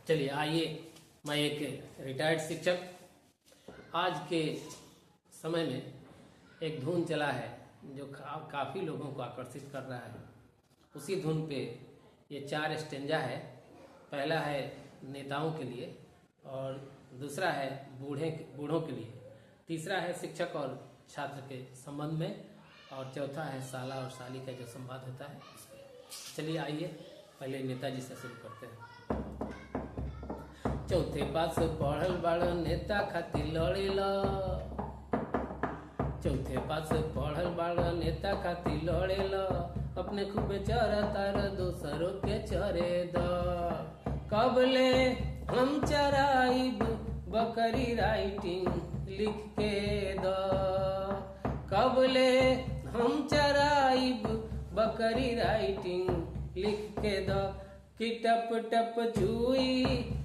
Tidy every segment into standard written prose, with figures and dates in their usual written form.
चलिए आइए, मैं एक रिटायर्ड शिक्षक, आज के समय में एक धुन चला है जो काफ़ी लोगों को आकर्षित कर रहा है। उसी धुन पे ये 4 स्टेंजा है। पहला है नेताओं के लिए, और दूसरा है बूढ़ों के लिए, तीसरा है शिक्षक और छात्र के संबंध में, और चौथा है साला और साली का जो संवाद होता है उस पर। चलिए आइए पहले नेताजी से शुरू करते हैं। चौथे पास पढ़ल बड़ नेता खातिर लड़ेला, चौथे पास पढ़ल बड़ नेता खातिर लड़ेला, अपने खूबे चर तार दोसरों के चरे द। कबले हम चराइब बकरी राइटिंग लिख के द, कबले हम चराइब बकरी राइटिंग लिख के द। कि टप टप चुई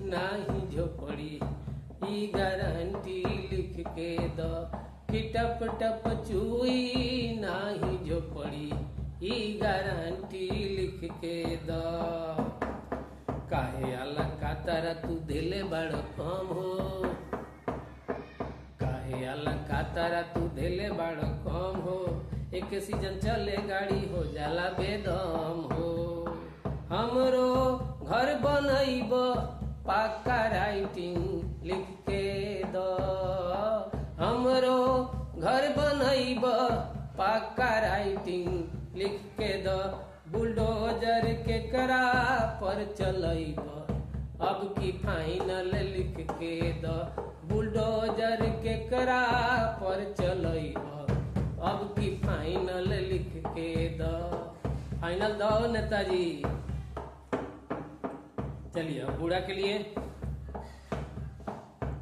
नाही झोपड़ी ई गारंटी लिख के द, कि टप टप चुई नाही झोपड़ी ई गारंटी लिख के द। काहे आला कातारा तू दिले बड़ कम हो, काहे आला कातारा तू दिले बड़ कम हो, एक सीजन चले गाड़ी हो जाला बेदम हो। हमरो घर बनैब पक्का राइटिंग लिख के द, हमरो घर बनैब पक्का राइटिंग लिख के द। बुलडोजर के करा पर चलैब अब की फाइनल लिख के द, बुलडोजर के करा पर चलैब अब की फाइनल लिख के द। फाइनल दो नेताजी। चलिए अब बूढ़ा के लिए।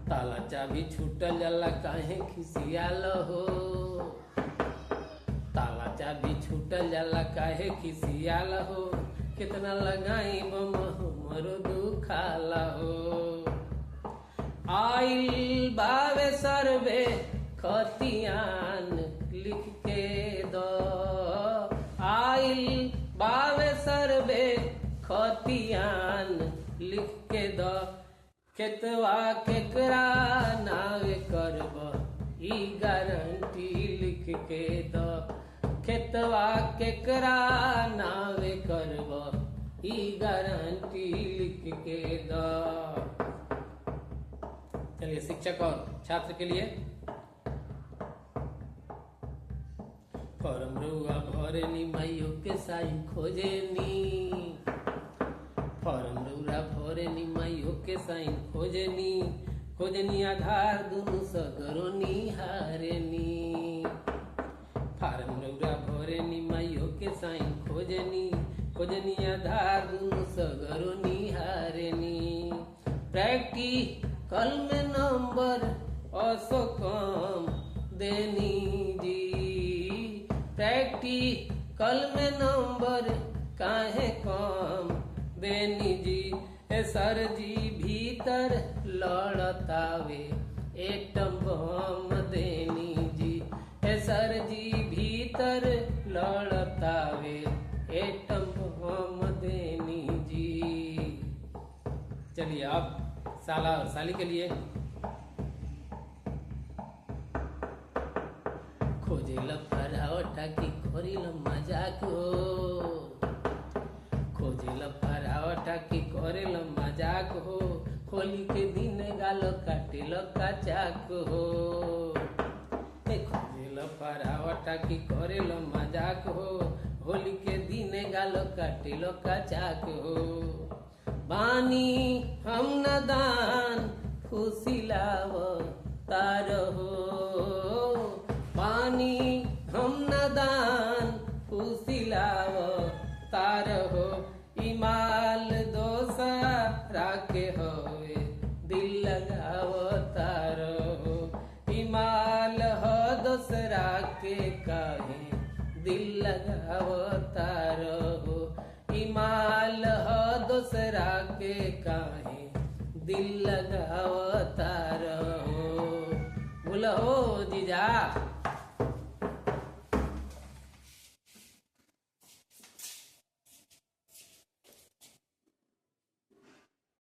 ताला चाबी छूटल जाला काहे खिसियाल हो, ताला चाबी छूटल जाला काहे खिसियाल हो, कितना लगाई मरो दुखाला हो। आइल बावे सरवे खतियान लिख के द, आइल बावे सरवे खतियान लिख के द। खेतवा केकरा नावे करब ई गारंटी लिख के द, खेतवा केकरा नावे करब ई गारंटी लिख के द। चलिए शिक्षक और छात्र के लिए। फॉर्म रुआ भरेनी माइयो के साइन खोजेनी, फॉर्म रुआ भरेनी माइयो के साइन खोजेनी, खोजनी आधार दुनु सगरो निहारेनी। फॉर्म रुआ भरेनी माइयो के साइन खोजेनी, खोजनी आधार दुनु सगरो निहारेनी। प्रैक्टिकल में नंबर असो कम देनी जी, प्रैक्टिकल में नंबर काहे कम देनी जी। सर जी भीतर लड़तावे एटम बम देनी जी, सर जी भीतर लड़तावे एटम बम देनी जी। चलिए अब साला और साली के लिए। खोजेला फरावटा की कोरिला मजाक हो, खोजेला फरावटा की कोरेला मजाक हो, होली के दिन गालो काटेला काचाक हो। खोजेला फरावटा की कोरेला मजाक हो, होली के दिन गालो काटेला काचाक हो। बानी हम नदान फुसिलाव तार हो, पानी हम नदान फुसिलाव तार हो। इमाल दोसरा के होवे दिल लगाव तार हो, इमाल हो दोसरा के काहे दिल लगाव तार हो, इमाल हो दोसरा के काहे दिल